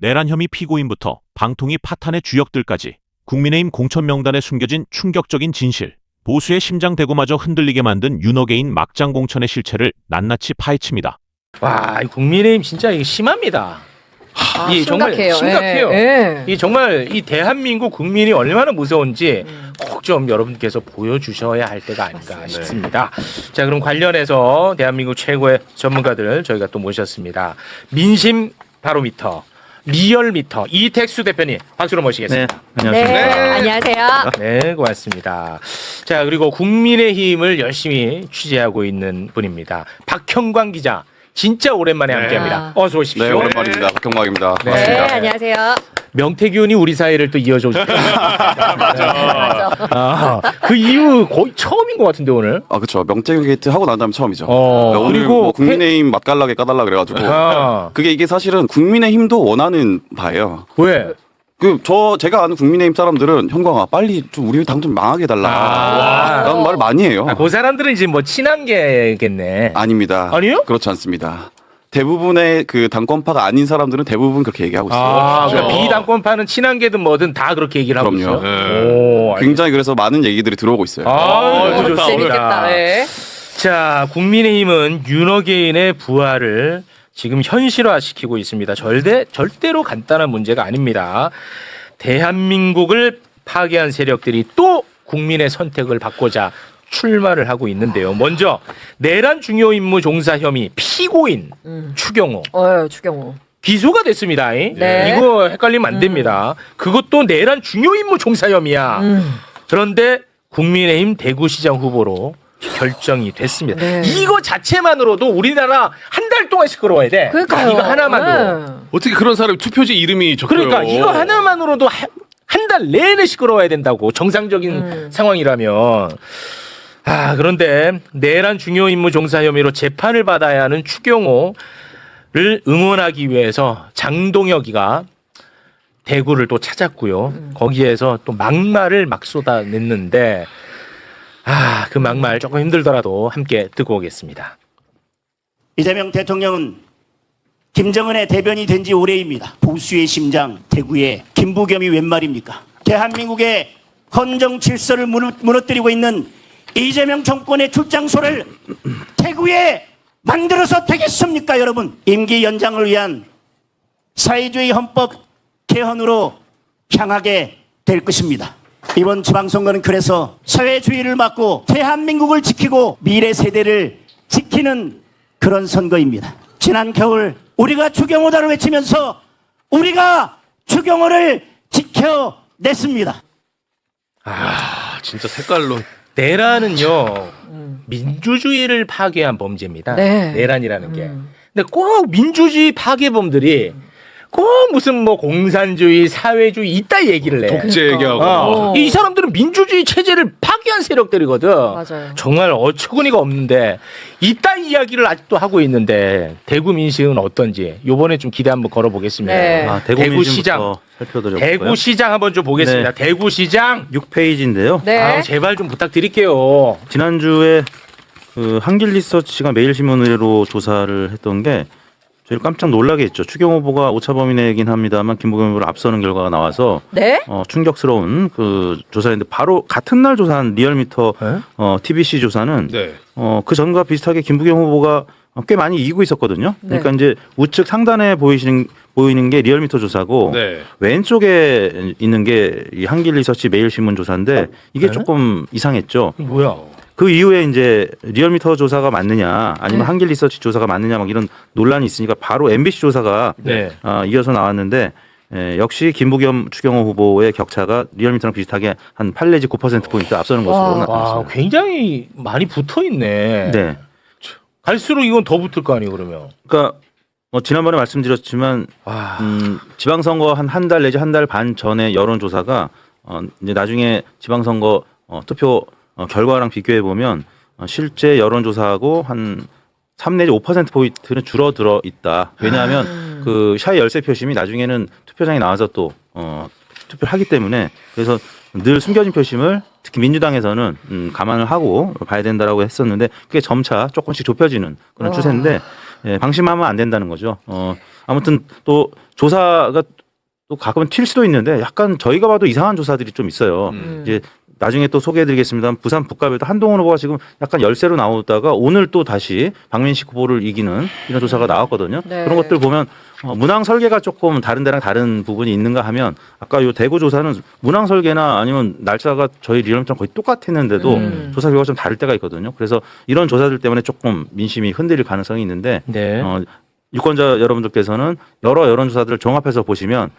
내란 혐의 피고인부터 방통위 파탄의 주역들까지 국민의힘 공천 명단에 숨겨진 충격적인 진실, 보수의 심장대고마저 흔들리게 만든 윤호개인 막장 공천의 실체를 낱낱이 파헤칩니다. 와, 국민의힘 진짜 이게 심합니다. 이 정말 심각해요. 이 정말 이 대한민국 국민이 얼마나 무서운지 꼭 좀 여러분께서 보여주셔야 할 때가 아닐까 싶습니다. 자, 그럼 관련해서 대한민국 최고의 전문가들 저희가 또 모셨습니다. 민심 바로미터, 리얼미터 이택수 대표님 박수로 모시겠습니다. 네, 안녕하십니까. 네, 안녕하세요. 네, 고맙습니다. 자, 그리고 국민의힘을 열심히 취재하고 있는 분입니다. 박형광 기자. 진짜 오랜만에 함께합니다. 어서 오십시오. 네, 오랜만입니다. 박형광입니다. 네, 반갑습니다. 안녕하세요. 명태균이 우리 사이를 또 이어줘 주죠. 맞아. 그 이후 거의 처음인 것 같은데 오늘. 아, 그렇죠. 명태균 게이트 하고 난 다음 처음이죠. 그리고 오늘 뭐 국민의힘 맛깔나게 까달라 그래가지고 그게 이게 사실은 국민의힘도 원하는 바예요. 왜? 제가 아는 국민의힘 사람들은 형광아 빨리 좀 우리 당 좀 망하게 해달라 라는 말을 많이 해요. 그 사람들은 이제 뭐 친한 게겠네. 아닙니다. 아니요? 그렇지 않습니다. 대부분의 그 당권파가 아닌 사람들은 대부분 그렇게 얘기하고 있어요. 그러니까 비당권파는 친한 게든 뭐든 다 그렇게 얘기를 하고 그럼요. 있어요. 오, 굉장히 그래서 많은 얘기들이 들어오고 있어요. 좋다. 재밌겠다. 네. 자, 국민의힘은 윤호개인의 부활을 지금 현실화시키고 있습니다. 절대로 간단한 문제가 아닙니다. 대한민국을 파괴한 세력들이 또 국민의 선택을 받고자 출마를 하고 있는데요. 먼저 내란 중요 임무 종사 혐의 피고인 추경호. 추경호. 기소가 됐습니다. 네. 이거 헷갈리면 안 됩니다. 그것도 내란 중요 임무 종사 혐의야. 그런데 국민의힘 대구시장 후보로 결정이 됐습니다. 네. 이거 자체만으로도 우리나라 한 달 동안 시끄러워야 돼. 그러니까요. 이거 하나만으로. 네. 어떻게 그런 사람이 투표지 이름이 적혀요? 그러니까 이거 하나만으로도 한 달 내내 시끄러워야 된다고 정상적인 상황이라면. 그런데 내란 중요 임무 종사 혐의로 재판을 받아야 하는 추경호를 응원하기 위해서 장동혁이가 대구를 또 찾았고요. 거기에서 또 막말을 막 쏟아냈는데 그 막말 조금 힘들더라도 함께 듣고 오겠습니다. 이재명 대통령은 김정은의 대변이 된 지 오래입니다. 보수의 심장 대구의 김부겸이 웬 말입니까? 대한민국의 헌정 질서를 무너뜨리고 있는 이재명 정권의 출장소를 대구에 만들어서 되겠습니까, 여러분? 임기 연장을 위한 사회주의 헌법 개헌으로 향하게 될 것입니다. 이번 지방선거는 그래서 사회주의를 막고 대한민국을 지키고 미래 세대를 지키는 그런 선거입니다. 지난 겨울 우리가 추경호다를 외치면서 우리가 추경호를 지켜냈습니다. 진짜 색깔로. 내란은요 민주주의를 파괴한 범죄입니다. 네. 내란이라는 게. 근데 꼭 민주주의 파괴범들이 꼭 무슨 뭐 공산주의, 사회주의 이따 얘기를 해. 독재 얘기하고. 이 사람들은 민주주의 체제를 파괴한 세력들이거든. 맞아요. 정말 어처구니가 없는데 이따 이야기를 아직도 하고 있는데 대구 민심은 어떤지 요번에 좀 기대 한번 걸어보겠습니다. 네. 대구시장 살펴드렸고요. 대구시장 한번 좀 보겠습니다. 네. 대구시장 6페이지인데요. 네. 제발 좀 부탁드릴게요. 지난주에 그 한길리서치가 매일신문으로 조사를 했던 게 저희를 깜짝 놀라게 했죠. 추경호 후보가 오차범위내긴 합니다만 김부겸 후보를 앞서는 결과가 나와서 네? 충격스러운 그 조사인데 바로 같은 날 조사한 리얼미터 TBC 조사는 네. 그 전과 비슷하게 김부겸 후보가 꽤 많이 이기고 있었거든요. 네. 그러니까 이제 우측 상단에 보이는 게 리얼미터 조사고 네. 왼쪽에 있는 게 이 한길리서치 매일신문 조사인데 이게 네? 조금 이상했죠. 뭐야? 그 이후에 이제 리얼미터 조사가 맞느냐 아니면 한길리서치 조사가 맞느냐 막 이런 논란이 있으니까 바로 MBC 조사가 네. 이어서 나왔는데 역시 김부겸 추경호 후보의 격차가 리얼미터랑 비슷하게 한 8 내지 9%포인트 앞서는 것으로 와, 나타났습니다. 굉장히 많이 붙어 있네. 네. 갈수록 이건 더 붙을 거 아니에요, 그러면. 그러니까 지난번에 말씀드렸지만 지방선거 한 달 내지 한 달 반 전에 여론조사가 이제 나중에 지방선거 투표 결과랑 비교해 보면 실제 여론조사하고 한 3 내지 5%포인트는 줄어들어 있다. 왜냐하면 그 샤이 열세 표심이 나중에는 투표장에 나와서 또 투표를 하기 때문에 그래서 늘 숨겨진 표심을 특히 민주당에서는 감안을 하고 봐야 된다라고 했었는데 그게 점차 조금씩 좁혀지는 그런 추세인데 방심하면 안 된다는 거죠. 아무튼 또 조사가 또 가끔은 튈 수도 있는데 약간 저희가 봐도 이상한 조사들이 좀 있어요. 이제 나중에 또 소개해드리겠습니다만 부산 북갑에도 한동훈 후보가 지금 약간 열세로 나오다가 오늘 또 다시 박민식 후보를 이기는 이런 조사가 나왔거든요. 네. 그런 것들 보면 문항 설계가 조금 다른 데랑 다른 부분이 있는가 하면 아까 요 대구 조사는 문항 설계나 아니면 날짜가 저희 리얼미터랑 거의 똑같았는데도 조사 결과가 좀 다를 때가 있거든요. 그래서 이런 조사들 때문에 조금 민심이 흔들릴 가능성이 있는데 네. 유권자 여러분들께서는 여러 여론조사들을 종합해서 보시면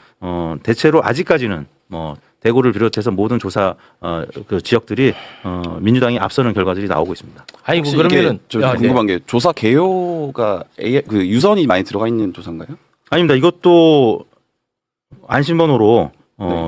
대체로 아직까지는 뭐 대구를 비롯해서 모든 조사 그 지역들이 민주당이 앞서는 결과들이 나오고 있습니다. 아니 뭐 혹시 그러면은 이게 저 궁금한 게 조사 개요가 그 유선이 많이 들어가 있는 조사인가요? 아닙니다. 이것도 안심번호로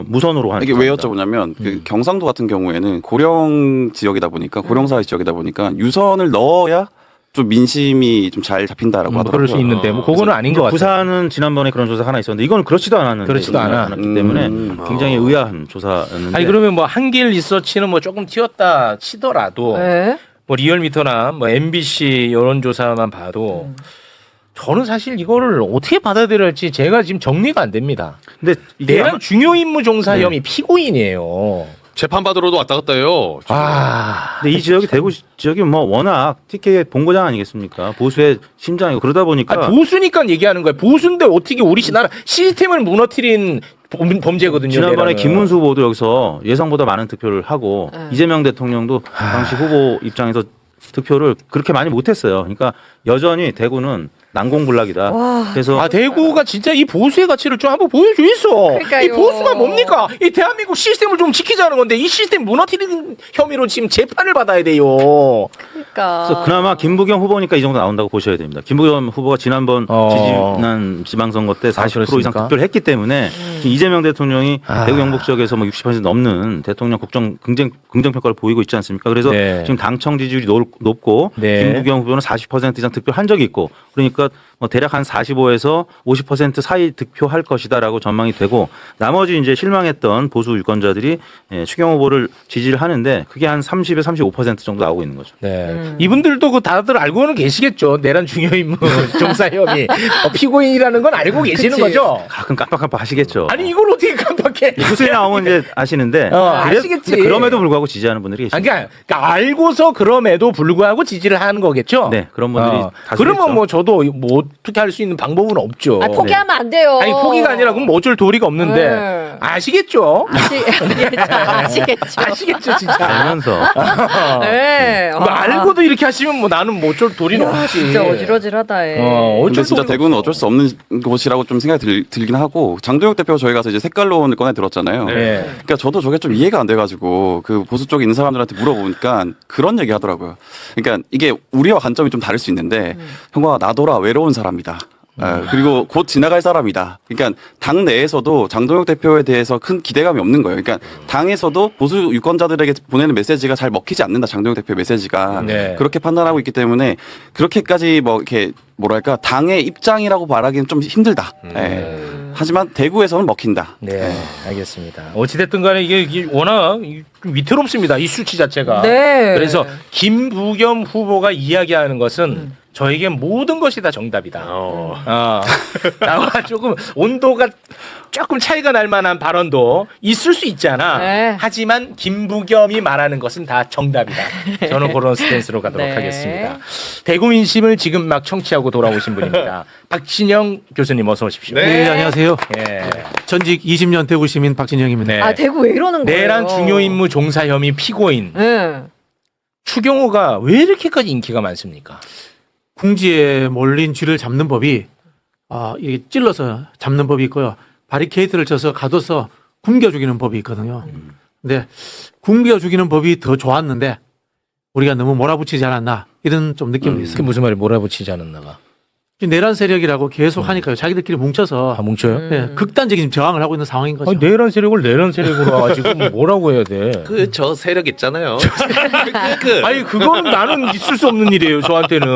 무선으로 하는 이게 왜 조사입니다. 여쭤보냐면 그 경상도 같은 경우에는 고령 지역이다 보니까 고령사회 지역이다 보니까 유선을 넣어야 좀 민심이 좀 잘 잡힌다라고 하더라고요. 그럴 수 있는데 뭐 그거는 아닌 것 같아요. 부산은 지난번에 그런 조사 하나 있었는데 이건 그렇지도 않았는데 그렇지도 않아. 않았기 때문에 굉장히 의아한 조사였는데 아니 그러면 뭐 한길 리서치는 뭐 조금 튀었다 치더라도 네. 뭐 리얼미터나 뭐 MBC 여론조사만 봐도 저는 사실 이거를 어떻게 받아들여야 할지 제가 지금 정리가 안 됩니다. 근데 이게 내란 중요 임무 종사 혐의 피고인이에요. 재판 받으러도 왔다 갔다 해요. 근데 이 지역이 대구 지역이 뭐 워낙 TK의 본고장 아니겠습니까? 보수의 심장이고 그러다 보니까 보수니까 얘기하는 거예요. 보수인데 어떻게 우리 나라 시스템을 무너뜨린 범죄거든요. 지난번에 내란은. 김문수 후보도 여기서 예상보다 많은 득표를 하고 네. 이재명 대통령도 당시 후보 입장에서 득표를 그렇게 많이 못했어요. 그러니까 여전히 대구는 난공불락이다. 와. 그래서 대구가 진짜 이 보수의 가치를 좀 한번 보여줘 있어. 그러니까요. 이 보수가 뭡니까? 이 대한민국 시스템을 좀 지키자는 건데 이 시스템 무너뜨리는 혐의로 지금 재판을 받아야 돼요. 그러니까. 그래서 그나마 김부겸 후보니까 이 정도 나온다고 보셔야 됩니다. 김부겸 후보가 지난번 지난 지방선거 때 40% 이상 그렇습니까? 득표를 했기 때문에 지금 이재명 대통령이 대구 영북 지역에서 뭐 60% 넘는 대통령 국정 긍정 평가를 보이고 있지 않습니까? 그래서 네. 지금 당청 지지율이 높고 네. 김부겸 후보는 40% 이상 득표한 적이 있고 그러니까 뭐 대략 한 45에서 50% 사이 득표할 것이다라고 전망이 되고 나머지 이제 실망했던 보수 유권자들이 추경 후보를 지지를 하는데 그게 한 30에서 35% 정도 나오고 있는 거죠. 네. 이분들도 그 다들 알고는 계시겠죠. 내란 중요 임무 종사 혐의 피고인이라는 건 알고 계시는 그치. 거죠. 가끔 깜빡깜빡 하시겠죠. 아니 이걸 어떻게 깜빡해? 무슨 나오면 이제 아시는데 아시겠지. 근데 그럼에도 불구하고 지지하는 분들이 계십니다. 그러니까 알고서 그럼에도 불구하고 지지를 하는 거겠죠. 네, 그런 분들이 다수겠죠. 그러면 뭐 저도 뭐 어떻게 할 수 있는 방법은 없죠. 아, 포기하면 안 돼요. 아니 포기가 아니라 그럼 뭐 어쩔 도리가 없는데 네. 아시겠죠? 아시겠죠. 아시겠죠 진짜. 알면서 네. 뭐 알고도 이렇게 하시면 뭐 나는 뭐 어쩔 도리는 없지. 진짜 어지러지하다. 어쩔 근데 진짜 도리는 대구는 없어. 어쩔 수 없는 곳이라고 좀 생각이 들긴 하고 장도혁 대표 저희 가서 이제 색깔론을 꺼내 들었잖아요. 네. 그러니까 저도 저게 좀 이해가 안 돼가지고 그 보수 쪽에 있는 사람들한테 물어보니까 그런 얘기 하더라고요. 그러니까 이게 우리와 관점이 좀 다를 수 있는데 형과 나더라 외로운 사람이다. 그리고 곧 지나갈 사람이다. 그러니까 당 내에서도 장동혁 대표에 대해서 큰 기대감이 없는 거예요. 그러니까 당에서도 보수 유권자들에게 보내는 메시지가 잘 먹히지 않는다. 장동혁 대표의 메시지가 네. 그렇게 판단하고 있기 때문에 그렇게까지 뭐 이렇게 뭐랄까 당의 입장이라고 말하기는 좀 힘들다. 예. 하지만 대구에서는 먹힌다. 네, 알겠습니다. 어찌됐든 간에 이게 워낙 좀 위태롭습니다. 이 수치 자체가. 네. 그래서 김부겸 후보가 이야기하는 것은 저에게 모든 것이 다 정답이다. 나와 조금 온도가 조금 차이가 날 만한 발언도 있을 수 있잖아. 네. 하지만 김부겸이 말하는 것은 다 정답이다. 저는 그런 스탠스로 가도록 네. 하겠습니다. 대구 민심을 지금 막 청취하고 돌아오신 분입니다. 박진영 교수님 어서 오십시오. 네, 안녕하세요. 예. 전직 20년 대구 시민 박진영입니다. 네. 아, 대구 왜 이러는 거예요? 내란 중요 임무 종사 혐의 피고인 네. 추경호가 왜 이렇게까지 인기가 많습니까? 궁지에 몰린 쥐를 잡는 법이 이게 찔러서 잡는 법이 있고요. 바리케이트를 쳐서 가둬서 굶겨 죽이는 법이 있거든요. 근데 굶겨 죽이는 법이 더 좋았는데 우리가 너무 몰아붙이지 않았나 이런 좀 느낌이 그게 있습니다. 무슨 말이 몰아붙이지 않았나가? 내란 세력이라고 계속 하니까요. 자기들끼리 뭉쳐서 뭉쳐요? 네, 극단적인 저항을 하고 있는 상황인 거죠. 아니, 내란 세력을 내란 세력으로 와가지고 뭐라고 해야 돼? 그 저 세력 있잖아요. 아니 그거는 나는 있을 수 없는 일이에요. 저한테는.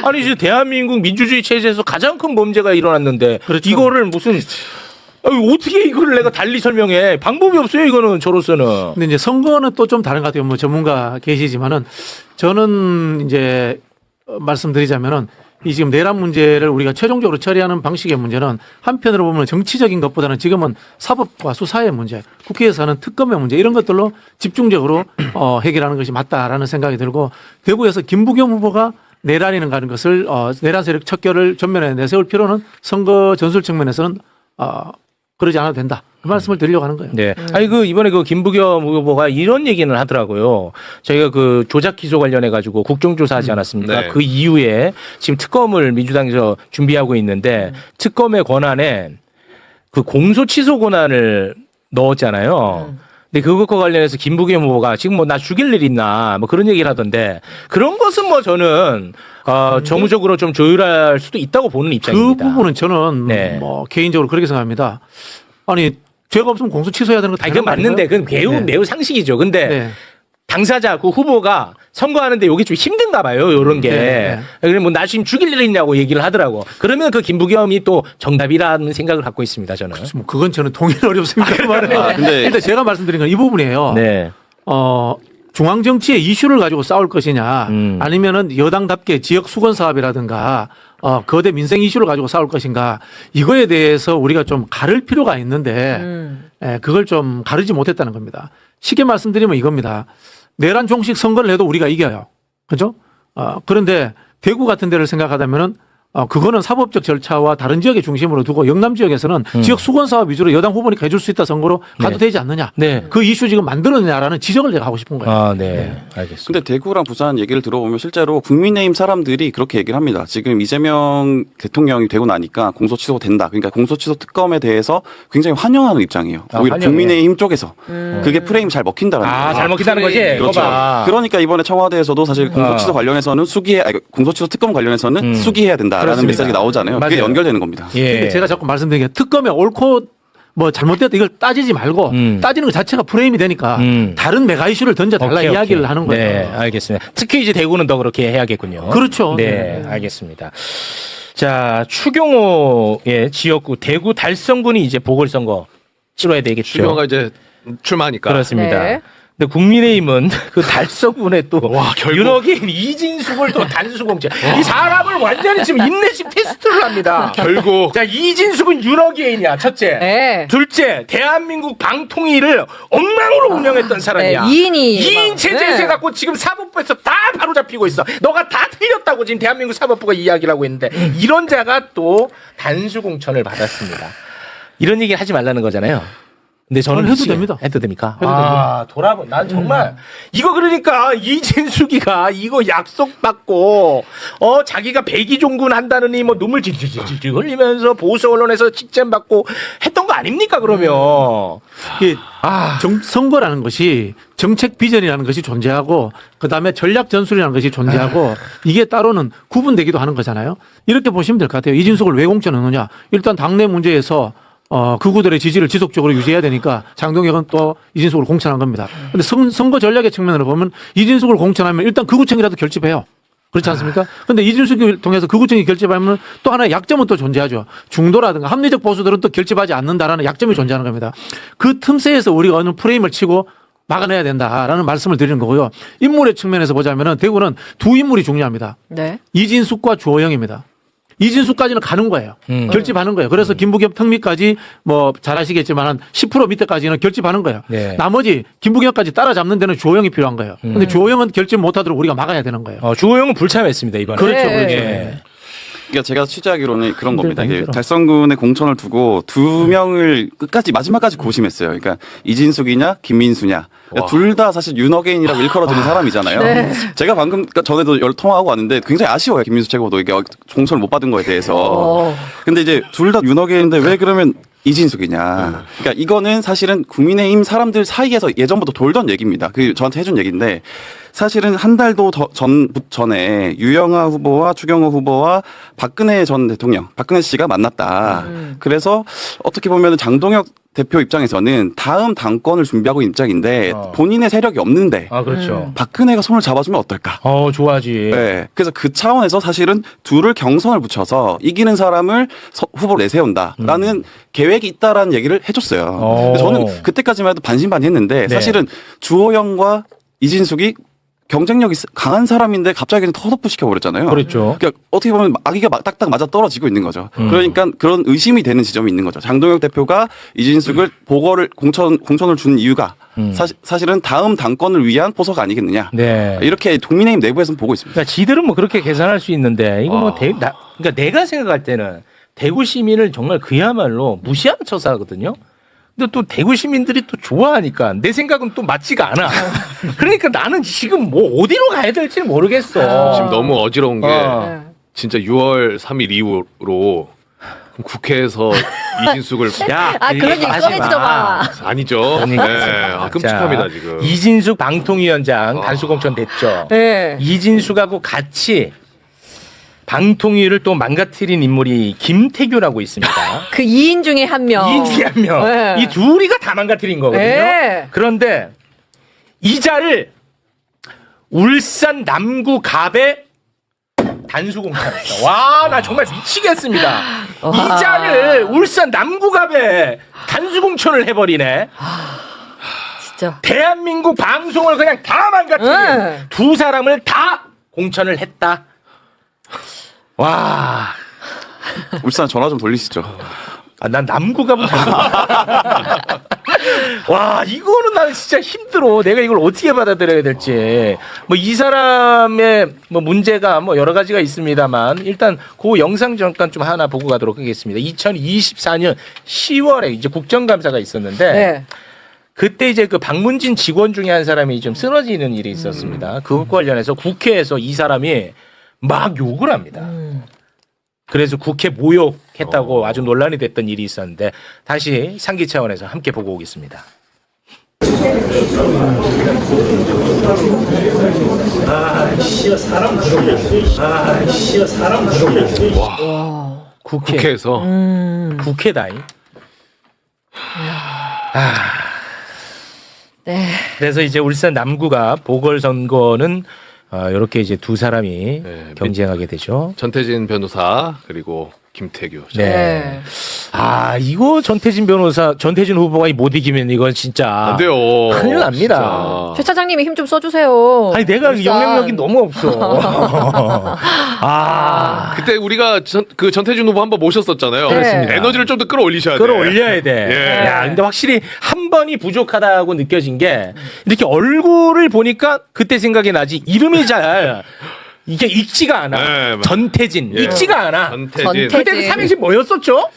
아니 이제 대한민국 민주주의 체제에서 가장 큰 범죄가 일어났는데 그렇죠. 이거를 무슨 어떻게 이거를 내가 달리 설명해? 방법이 없어요. 이거는 저로서는. 근데 이제 선거는 또 좀 다른 것 같아요. 뭐 전문가 계시지만은 저는 이제 말씀드리자면은 이 지금 내란 문제를 우리가 최종적으로 처리하는 방식의 문제는 한편으로 보면 정치적인 것보다는 지금은 사법과 수사의 문제, 국회에서 하는 특검의 문제 이런 것들로 집중적으로 해결하는 것이 맞다라는 생각이 들고 대구에서 김부겸 후보가 내란이라는 가는 것을 내란 세력 척결을 전면에 내세울 필요는 선거 전술 측면에서는 그러지 않아도 된다. 그 말씀을 드리려고 하는 거예요. 네. 아니 이번에 김부겸 후보가 이런 얘기는 하더라고요. 저희가 그 조작 기소 관련해 가지고 국정조사하지 않았습니까? 네. 그 이후에 지금 특검을 민주당에서 준비하고 있는데 특검의 권한에 그 공소 취소 권한을 넣었잖아요. 근데 그것과 관련해서 김부겸 후보가 지금 뭐 나 죽일 일 있나 뭐 그런 얘기를 하던데 그런 것은 뭐 저는 정무적으로 좀 조율할 수도 있다고 보는 그 입장입니다. 부분은 저는 네. 뭐 개인적으로 그렇게 생각합니다. 아니 죄가 없으면 공소 취소해야 되는 거 아니, 그건 맞는데 그건 매우 상식이죠. 근데 네. 당사자 그 후보가 선거하는데 이게 좀 힘든가 봐요. 이런 게. 네. 그래 뭐 나 지금 죽일 일 있냐고 얘기를 하더라고. 그러면 그 김부겸이 또 정답이라는 생각을 갖고 있습니다. 저는. 뭐 그건 저는 동의는 어렵습니다. 그 말은. 근데- 일단 제가 말씀드린 건 이 부분이에요. 네. 중앙 정치의 이슈를 가지고 싸울 것이냐, 아니면은 여당답게 지역 수건 사업이라든가 거대 민생 이슈를 가지고 싸울 것인가, 이거에 대해서 우리가 좀 가를 필요가 있는데, 그걸 좀 가르지 못했다는 겁니다. 쉽게 말씀드리면 이겁니다. 내란 종식 선거를 해도 우리가 이겨요. 그죠? 그런데 대구 같은 데를 생각하다면은 그거는 사법적 절차와 다른 지역의 중심으로 두고 영남 지역에서는 지역 수건 사업 위주로 여당 후보니까 해줄 수 있다 선거로 가도 되지 않느냐. 네. 그 이슈 지금 만들었느냐라는 지적을 제가 하고 싶은 거예요. 아, 네. 알겠습니다. 근데 대구랑 부산 얘기를 들어보면 실제로 국민의힘 사람들이 그렇게 얘기를 합니다. 지금 이재명 대통령이 되고 나니까 공소 취소가 된다. 그러니까 공소 취소 특검에 대해서 굉장히 환영하는 입장이에요. 오히려 환영해요. 국민의힘 쪽에서 그게 프레임 잘 먹힌다라는 거예요. 잘 먹힌다는 거지? 그렇죠. 거봐. 그러니까 이번에 청와대에서도 사실 공소 취소 관련해서는 공소 취소 특검 관련해서는 수기해야 된다라는 그렇습니다. 메시지가 나오잖아요. 그게 맞아요. 연결되는 겁니다. 예. 근데 제가 자꾸 말씀드린 게 특검에 옳고 뭐 잘못됐다 이걸 따지지 말고 따지는 것 자체가 프레임이 되니까 다른 메가 이슈를 던져달라 오케이, 이야기를 오케이. 하는 거예요. 네, 알겠습니다. 특히 이제 대구는 더 그렇게 해야겠군요. 그렇죠. 네, 알겠습니다. 자, 추경호의 지역구 대구 달성군이 이제 보궐선거 치러야 되겠죠. 추경호가 이제 출마하니까. 그렇습니다. 네. 근데 국민의힘은 그 달성군에 또 결국. 윤호긴 이진숙을 또 단수공천. 이 사람을 완전히 지금 인내심 테스트를 합니다. 결국 자, 이진숙은 윤호기인이야, 첫째. 네. 둘째, 대한민국 방통위를 엉망으로 운영했던 사람이야. 네, 이인이 2인 체제에서 네. 해갖고 지금 사법부에서 다 바로 잡히고 있어. 너가 다 틀렸다고 지금 대한민국 사법부가 이야기를 하고 있는데 이런 자가 또 단수공천을 받았습니다. 이런 얘기 하지 말라는 거잖아요. 근데 저는 해도 됩니다. 해도 됩니까? 해도 돌아보. 난 정말 이거 그러니까 이진숙이가 이거 약속 받고 자기가 백의종군 한다느니 뭐 눈물 질질 흘리면서 보수 언론에서 직접 받고 했던 거 아닙니까 그러면? 이게 선거라는 것이 정책 비전이라는 것이 존재하고 그다음에 전략 전술이라는 것이 존재하고 이게 따로는 구분되기도 하는 거잖아요. 이렇게 보시면 될 것 같아요. 이진숙을 왜 공천하느냐? 일단 당내 문제에서 극우들의 지지를 지속적으로 유지해야 되니까 장동혁은 또 이진숙을 공천한 겁니다. 근데 선거 전략의 측면으로 보면 이진숙을 공천하면 일단 극우층이라도 결집해요. 그렇지 않습니까? 근데 이진숙을 통해서 극우층이 결집하면 또 하나의 약점은 또 존재하죠. 중도라든가 합리적 보수들은 또 결집하지 않는다라는 약점이 존재하는 겁니다. 그 틈새에서 우리가 어느 프레임을 치고 막아내야 된다라는 말씀을 드리는 거고요. 인물의 측면에서 보자면은 대구는 두 인물이 중요합니다. 네. 이진숙과 주호영입니다. 이진숙까지는 가는 거예요. 결집하는 거예요. 그래서 김부겸 특미까지 뭐 잘 아시겠지만 한 10% 밑에까지는 결집하는 거예요. 네. 나머지 김부겸까지 따라잡는 데는 주호영이 필요한 거예요. 근데 주호영은 결집 못하도록 우리가 막아야 되는 거예요. 주호영은 불참했습니다 이번에. 그렇죠. 네. 그렇죠. 예. 그러니까 제가 취재하기로는 그런 겁니다. 이게 힘들어. 달성군의 공천을 두고 두 명을 끝까지 마지막까지 고심했어요. 그러니까 이진숙이냐 김민수냐. 그러니까 둘 다 사실 윤어게인이라고 일컬어지는 사람이잖아요. 제가 방금 전에도 통화하고 왔는데 굉장히 아쉬워요. 김민수 최고도 이게 공천을 못 받은 거에 대해서. 근데 이제 둘 다 윤어게인인데 왜 그러면 이진숙이냐. 그러니까 이거는 사실은 국민의힘 사람들 사이에서 예전부터 돌던 얘기입니다. 그 저한테 해준 얘기인데 사실은 한 달도 전에 유영아 후보와 추경호 후보와 박근혜 전 대통령, 박근혜 씨가 만났다. 그래서 어떻게 보면 장동혁 대표 입장에서는 다음 당권을 준비하고 있는 입장인데 본인의 세력이 없는데 그렇죠. 박근혜가 손을 잡아주면 어떨까? 좋아하지. 네. 그래서 그 차원에서 사실은 둘을 경선을 붙여서 이기는 사람을 후보로 내세운다라는 계획이 있다라는 얘기를 해줬어요. 그래서 저는 그때까지만 해도 반신반의했는데 사실은 주호영과 이진숙이 경쟁력이 강한 사람인데 갑자기 컷오프 시켜버렸잖아요. 그렇죠. 그러니까 어떻게 보면 아기가 딱딱 맞아 떨어지고 있는 거죠. 그러니까 그런 의심이 되는 지점이 있는 거죠. 장동혁 대표가 이진숙을 보궐을 공천을 준 이유가 사실은 다음 당권을 위한 포석 아니겠느냐. 네. 이렇게 국민의힘 내부에서는 보고 있습니다. 그러니까 지들은 뭐 그렇게 계산할 수 있는데 이거 뭐 그러니까 내가 생각할 때는 대구 시민을 정말 그야말로 무시하는 처사거든요. 근데 또 대구 시민들이 또 좋아하니까 내 생각은 또 맞지가 않아. 그러니까 나는 지금 뭐 어디로 가야 될지 모르겠어. 지금 너무 어지러운 게 어. 진짜 6월 3일 이후로 국회에서 이진숙을 야, 그런 얘기 하지 꺼내지도 마. 마. 아니죠. 네. 끔찍합니다 자, 지금. 이진숙 방통위원장 단수공천 됐죠. 네. 이진숙하고 같이 방통위를 또 망가뜨린 인물이 김태규라고 있습니다. 그 2인 중에 한 명. 2인 중에 한 명. 네. 이 둘이가 다 망가뜨린 거거든요. 네. 그런데 이 자를 울산 남구 갑에 단수공천했어. 와, 나 정말 미치겠습니다. 이 자를 울산 남구 갑에 단수공천을 해버리네. 진짜. 대한민국 방송을 그냥 다 망가뜨린 네. 두 사람을 다 공천을 했다. 와, 울산 전화 좀 돌리시죠. 난 남구갑은 와, 이거는 나는 진짜 힘들어. 내가 이걸 어떻게 받아들여야 될지. 뭐 이 사람의 뭐 문제가 뭐 여러 가지가 있습니다만 일단 그 영상 잠깐 좀 하나 보고 가도록 하겠습니다. 2024년 10월에 이제 국정감사가 있었는데 네. 그때 이제 그 박문진 직원 중에 한 사람이 좀 쓰러지는 일이 있었습니다. 그것과 관련해서 국회에서 이 사람이 막 욕을 합니다. 그래서 국회 모욕했다고 아주 논란이 됐던 일이 있었는데 다시 상기 차원에서 함께 보고 오겠습니다. 국회에서 국회다잉. 네. 그래서 이제 울산 남구가 보궐선거는 이렇게 이제 두 사람이 네, 경쟁하게 되죠. 전태진 변호사 그리고 김태규. 네. 이거 전태진 후보가 못 이기면 이건 진짜 안 돼요. 큰일 납니다. 최 차장님이 힘 좀 써주세요. 아니 내가 울산. 영향력이 너무 없어. 그때 우리가 그 전태진 후보 한번 모셨었잖아요. 그렇습니다. 에너지를 좀 더 끌어올리셔야 돼. 끌어올려야 돼. 예. 야, 근데 확실히 한 번이 부족하다고 느껴진 게 이렇게 얼굴을 보니까 그때 생각이 나지 이름이 잘 이게 읽지가 않아. 네, 전태진 예. 읽지가 않아. 전태진. 그때는 삼행시 뭐였었죠?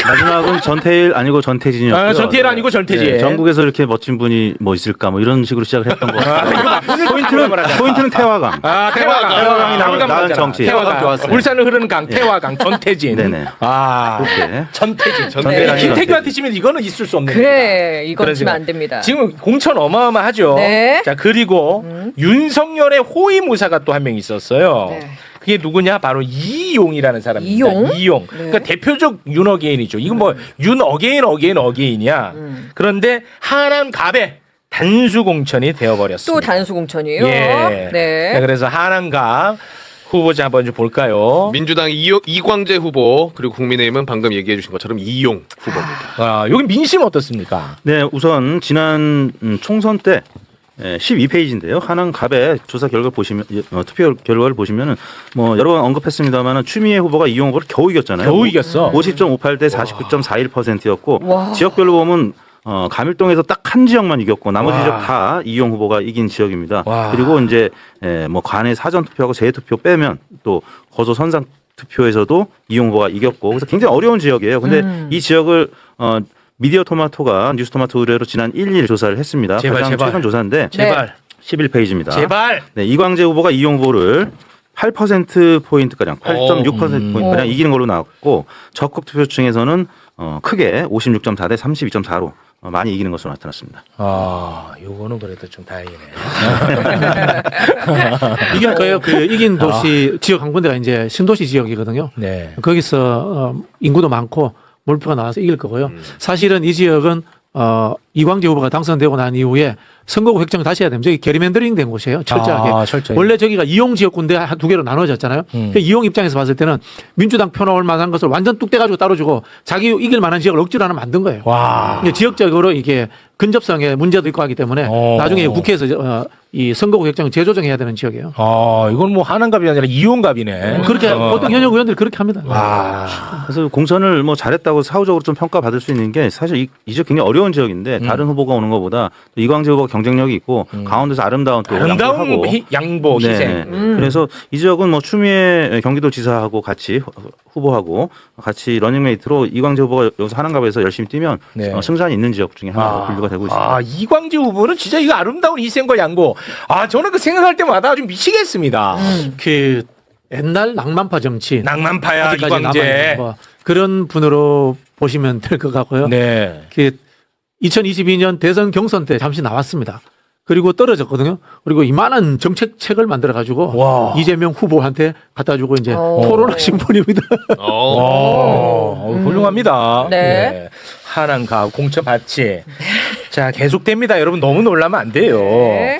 마지막은 전태일 아니고 전태진이었고요. 전태일 아니고 전태진. 네, 전국에서 이렇게 멋진 분이 뭐 있을까 뭐 이런 식으로 시작을 했던 거. 포인트는 태화강. 태화강이 나은 정치. 태화강 좋았어요. 울산을 흐르는 강 태화강 전태진. 네네. 그렇게. 전태진. 전태일 아니고 김태규한테 치면 이거는 있을 수 없는. 그래, 이건 그런 치면 생각. 안 됩니다. 지금 공천 어마어마하죠. 네. 자, 그리고 윤석열의 호위무사가 또 한 명 있었어요. 네. 그게 누구냐? 바로 이용이라는 사람입니다. 이용? 이용. 네. 그러니까 대표적 윤어게인이죠. 이건 뭐 윤어게인이야. 그런데 하남 갑에 단수 공천이 되어버렸습니다. 또 단수 공천이에요. 예. 네. 자, 그래서 하남 갑 후보자 한번 좀 볼까요? 민주당 이광재 후보 그리고 국민의힘은 방금 얘기해 주신 것처럼 이용 후보입니다. 여기 민심 어떻습니까? 네, 우선 지난 총선 때 12페이지인데요. 하남 갑의 조사 결과 보시면 투표 결과를 보시면은 뭐 여러 번 언급했습니다만은 추미애 후보가 이용 후보를 겨우 이겼잖아요. 겨우 이겼어. 50.58 대 49.41%였고 와. 지역별로 보면 감일동에서 딱 한 지역만 이겼고 나머지 지역 다 이용 후보가 이긴 지역입니다. 와. 그리고 이제 뭐 관내 사전 투표하고 재투표 빼면 또 거소 선상 투표에서도 이용 후보가 이겼고 그래서 굉장히 어려운 지역이에요. 근데 이 지역을 미디어 토마토가 뉴스 토마토 의뢰로 지난 1일 조사를 했습니다. 제발, 가장 제발. 최근 조사인데 제발. 11페이지입니다. 제발. 네, 이광재 후보가 이용 후보를 8%포인트가량, 8.6%포인트가량 이기는 걸로 나왔고 적극 투표층에서는 크게 56.4 대 32.4로 많이 이기는 것으로 나타났습니다. 요거는 그래도 좀 다행이네. 이게 그 이긴 도시 지역 한 군데가 이제 신도시 지역이거든요. 네. 거기서 인구도 많고 몰표가 나와서 이길 거고요. 사실은 이 지역은 이광재 후보가 당선되고 난 이후에 선거구 획정을 다시 해야 됩니다. 저기 게리맨더링 된 곳이에요. 철저하게. 철저히. 원래 저기가 이용 지역군데 한 두 개로 나눠졌잖아요. 그러니까 이용 입장에서 봤을 때는 민주당 표 나올 만한 것을 완전 뚝 떼가지고 따로 주고 자기 이길 만한 지역을 억지로 하나 만든 거예요. 와. 그러니까 지역적으로 이게 근접성에 문제도 있고 하기 때문에 나중에 국회에서 이 선거구 결정을 재조정해야 되는 지역이에요. 이건 뭐 하남갑이 아니라 이용갑이네. 그렇게 보통 현역 의원들이 그렇게 합니다. 그래서 공천을 뭐 잘했다고 사후적으로 좀 평가받을 수 있는 게 사실 이 지역 굉장히 어려운 지역인데 다른 후보가 오는 것보다 또 이광재 후보가 경쟁력이 있고 강원도에서 아름다운 또 아름다운 양보 희생. 그래서 이 지역은 뭐 추미애 경기도지사하고 같이 후보하고 같이 러닝메이트로 이광재 후보가 여기서 하남갑에서 열심히 뛰면 네. 승산이 있는 지역 중에 하나로 분류가 되고 있습니다. 이광재 후보는 진짜 이거 아름다운 희생과 양보. 저는 그 생각할 때마다 아주 미치겠습니다. 그 옛날 낭만파 정치, 낭만파야 아직까지 이광재. 남아있는 뭐 그런 분으로 보시면 될 것 같고요. 네. 그 2022년 대선 경선 때 잠시 나왔습니다. 그리고 떨어졌거든요. 그리고 이만한 정책책을 만들어 가지고 와. 이재명 후보한테 갖다 주고 이제 토론하신 분입니다. 훌륭합니다. 네. 하남갑 공천 받지. 자, 계속됩니다. 여러분 너무 놀라면 안 돼요. 네.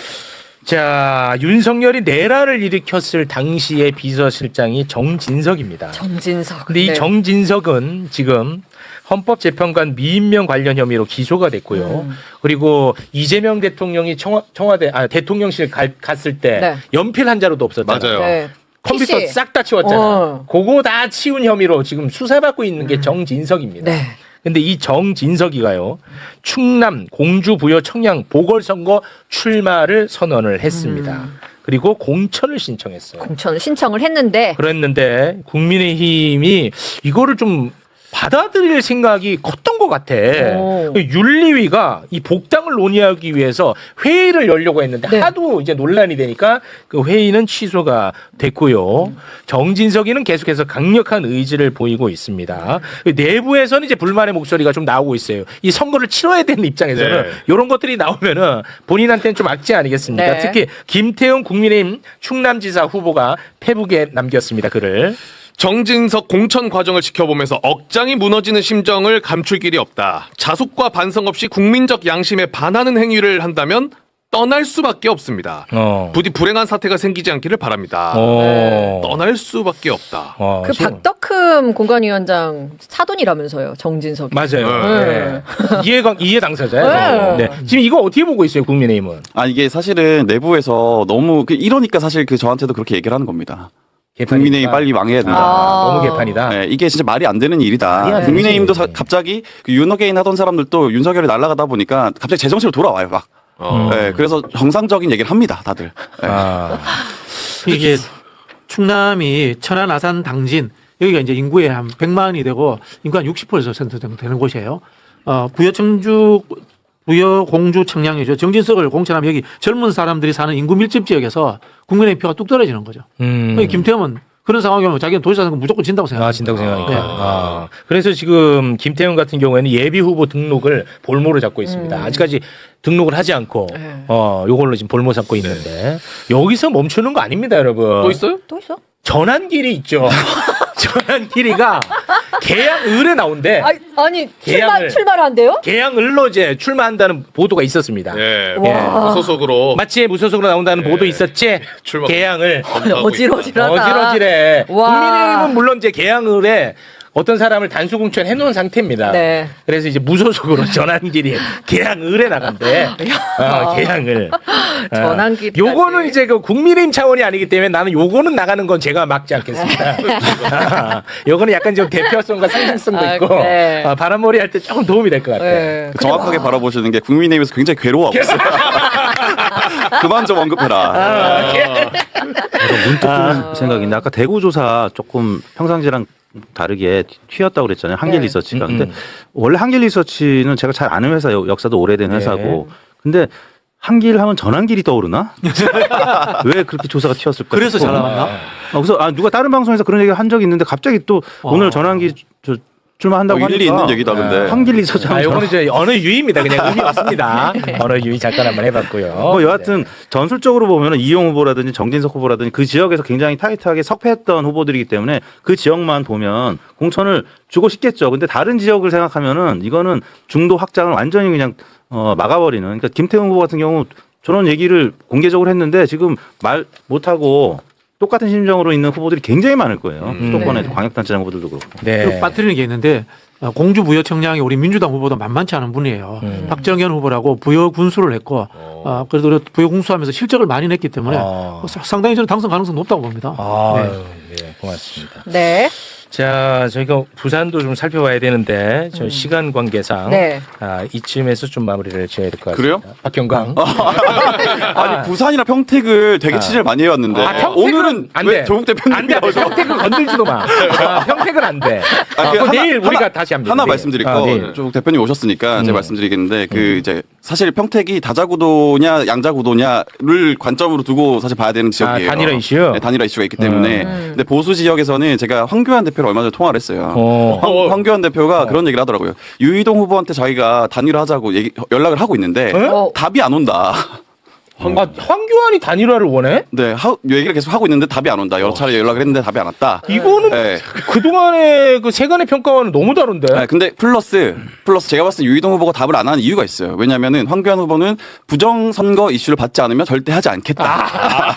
자, 윤석열이 내란을 일으켰을 당시의 비서실장이 정진석입니다. 정진석. 근데 이 네. 정진석은 지금 헌법재판관 미임명 관련 혐의로 기소가 됐고요. 그리고 이재명 대통령이 청와대 대통령실 갔을 때 네. 연필 한 자루도 없었잖아요. 맞아요. 네. 컴퓨터 PC. 싹 다 치웠잖아. 그거 다 치운 혐의로 지금 수사받고 있는 게 정진석입니다. 네. 근데 이 정진석이가요, 충남, 공주, 부여, 청양 보궐선거 출마를 선언을 했습니다. 그리고 공천을 신청했어요. 공천 신청을 했는데 그랬는데 국민의힘이 이거를 좀 받아들일 생각이 컸던 것 같아. 윤리위가 이 복당을 논의하기 위해서 회의를 열려고 했는데 네. 하도 이제 논란이 되니까 그 회의는 취소가 됐고요. 정진석이는 계속해서 강력한 의지를 보이고 있습니다. 내부에서는 이제 불만의 목소리가 좀 나오고 있어요. 이 선거를 치러야 되는 입장에서는 네. 이런 것들이 나오면은 본인한테는 좀 악재 아니겠습니까? 네. 특히 김태형 국민의힘 충남지사 후보가 페북에 남겼습니다. 글을. 정진석 공천 과정을 지켜보면서 억장이 무너지는 심정을 감출 길이 없다. 자숙과 반성 없이 국민적 양심에 반하는 행위를 한다면 떠날 수밖에 없습니다. 부디 불행한 사태가 생기지 않기를 바랍니다. 떠날 수밖에 없다. 그 박덕흠 공관위원장 사돈이라면서요, 정진석이. 맞아요. 네. 이해 당사자예요. 네. 지금 이거 어떻게 보고 있어요, 국민의힘은? 이게 사실은 내부에서 너무 이러니까 사실 저한테도 그렇게 얘기를 하는 겁니다. 국민의힘 빨리 망해야 된다. 너무 개판이다. 네, 이게 진짜 말이 안 되는 일이다. 말이 안 국민의힘도 갑자기 윤어게인 하던 사람들도 윤석열이 날아가다 보니까 갑자기 제정신으로 돌아와요, 막. 네, 그래서 정상적인 얘기를 합니다, 다들. 네. 이게 충남이 천안, 아산, 당진 여기가 이제 인구의 한 100만이 되고 인구 한 60% 정도 되는 곳이에요. 부여, 청주, 부여, 공주, 청량이죠. 정진석을 공천하면 여기 젊은 사람들이 사는 인구 밀집 지역에서 국민의 표가 뚝 떨어지는 거죠. 김태형은 그런 상황이면 자기는 도지사 선거 무조건 진다고 생각해요. 진다고 생각하니까. 그래서 지금 김태형 같은 경우에는 예비 후보 등록을 볼모로 잡고 있습니다. 아직까지 등록을 하지 않고 요걸로 지금 볼모 잡고 있는데 여기서 멈추는 거 아닙니다, 여러분. 또 있어요? 또 있어? 전환길이 있죠. 전환길이가 계양을에 나온대. 아니 계약을. 출마를 한대요? 계양을로 이제 출마한다는 보도가 있었습니다. 네. 와. 무소속으로. 마치 무소속으로 나온다는 보도 있었지. 출마. 계양을 어지러지하다. 어지러지래. 와. 국민의힘은 물론 이제 계양을에 어떤 사람을 단수 공천 해놓은 상태입니다. 네. 그래서 이제 무소속으로 전환길이 계양을에 나간대. 계양을. 전환길까지. 요거는 이제 그 국민의힘 차원이 아니기 때문에 나는 요거는 나가는 건 제가 막지 않겠습니다. 요거는 약간 좀 대표성과 상징성도 있고 그래. 바람머리 할 때 조금 도움이 될 것 같아요. 네. 정확하게 바라보시는 게 국민의힘에서 굉장히 괴로워하고 있어요. 그만 좀 언급해라. 그래서 문득 드는 생각인데 아까 대구 조사 조금 평상시랑 다르게 튀었다고 그랬잖아요. 한길 리서치가. 근데 원래 한길 리서치는 제가 잘 아는 회사 역사도 오래된 회사고. 근데 한길 하면 전환길이 떠오르나? 왜 그렇게 조사가 튀었을까? 그래서 잘 나왔나? 그래서 누가 다른 방송에서 그런 얘기 한 적이 있는데 갑자기 또 오늘 전환길 출마한다고 하니까 일리 있는 얘기다 근데. 한길 리서치 하면 요거는 이제 언어 유희입니다. 그냥 의미 없습니다. 언어 유희 잠깐 한번 해봤고요. 뭐 여하튼 전술적으로 보면 이용 후보라든지 정진석 후보라든지 그 지역에서 굉장히 타이트하게 석패했던 후보들이기 때문에 그 지역만 보면 공천을 주고 싶겠죠. 근데 다른 지역을 생각하면은 이거는 중도 확장을 완전히 그냥 막아버리는. 그러니까 김태훈 후보 같은 경우 저런 얘기를 공개적으로 했는데 지금 말 못하고 똑같은 심정으로 있는 후보들이 굉장히 많을 거예요. 수도권의 광역단체장 후보들도 그렇고. 네. 빠뜨리는 게 있는데 공주부여청량이 우리 민주당 후보도 만만치 않은 분이에요. 박정현 후보라고 부여 군수를 했고 그래도 부여 군수하면서 실적을 많이 냈기 때문에 상당히 저는 당선 가능성 높다고 봅니다. 네, 고맙습니다. 네. 자, 저희가 부산도 좀 살펴봐야 되는데 저 시간 관계상 네. 이쯤에서 좀 마무리를 지어야 될 것 같습니다. 그래요? 박경강. 아니 부산이나 평택을 되게 취재를 많이 해왔는데 평택은 오늘은 안 왜 돼. 조국 대표님이 안 돼. 나오죠? 평택은 건들지도 마. 평택은 안 돼. 그 내일 우리가 다시 합니다. 하나 내일. 말씀드릴 내일. 거 조국 대표님 오셨으니까 제가 말씀드리겠는데 그 이제 사실 평택이 다자구도냐 양자구도냐를 관점으로 두고 사실 봐야 되는 지역이에요. 단일화 이슈? 네, 단일화 이슈가 있기 때문에 근데 보수 지역에서는 제가 황교안 대표를 얼마 전에 통화를 했어요. 황교안 대표가 그런 얘기를 하더라고요. 유이동 후보한테 자기가 단일화하자고 연락을 하고 있는데 답이 안 온다. 황교안이 단일화를 원해? 네, 얘기를 계속 하고 있는데 답이 안 온다. 여러 차례 연락을 했는데 답이 안 왔다. 이거는 네. 그동안의 그 세간의 평가와는 너무 다른데. 네, 근데 플러스 제가 봤을 때 유이동 후보가 답을 안 하는 이유가 있어요. 왜냐면은 황교안 후보는 부정선거 이슈를 받지 않으면 절대 하지 않겠다.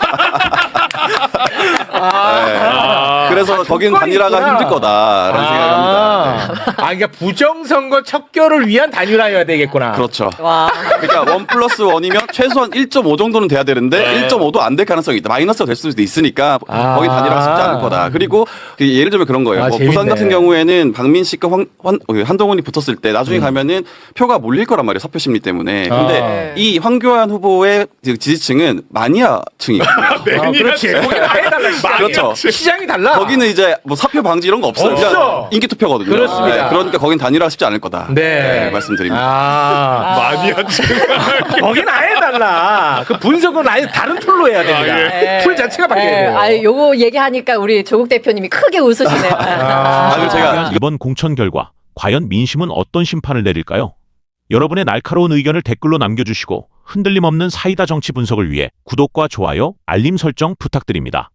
네. 그래서 거긴 단일화가 있구나. 힘들 거다라는 생각을 합니다. 그러니까 부정선거 척결을 위한 단일화여야 되겠구나. 그렇죠. 와. 그러니까 1+1이면 최소한 1.5 정도는 돼야 되는데 1.5도 안 될 가능성이 있다. 마이너스가 될 수도 있으니까 거긴 단일화가 쉽지 않을 거다. 그리고 예를 들면 그런 거예요. 뭐 재밌네. 부산 같은 경우에는 박민식과 한동훈이 붙었을 때 나중에 가면은 표가 몰릴 거란 말이에요. 사표 심리 때문에. 근데 이 황교안 후보의 지지층은 마니아층이거든요. 그렇지. 거기 아예 달라. 시장이. 그렇죠. 시장이 달라. 거기는 이제 뭐 사표 방지 이런 거 없어요. 없어. 그냥 인기 투표거든요. 그렇습니다. 그러니까 거긴 단일화 쉽지 않을 거다. 네. 말씀드립니다. 마니아층. 거긴 아예 달라. 그 분석은 아예 다른 툴로 해야 됩니다. 네. 풀 자체가 바뀌어야 돼요. 요거 얘기하니까 우리 조국 대표님이 크게 웃으시네요. 그리고 제가 이번 공천 결과 과연 민심은 어떤 심판을 내릴까요? 여러분의 날카로운 의견을 댓글로 남겨주시고 흔들림 없는 사이다 정치 분석을 위해 구독과 좋아요, 알림 설정 부탁드립니다.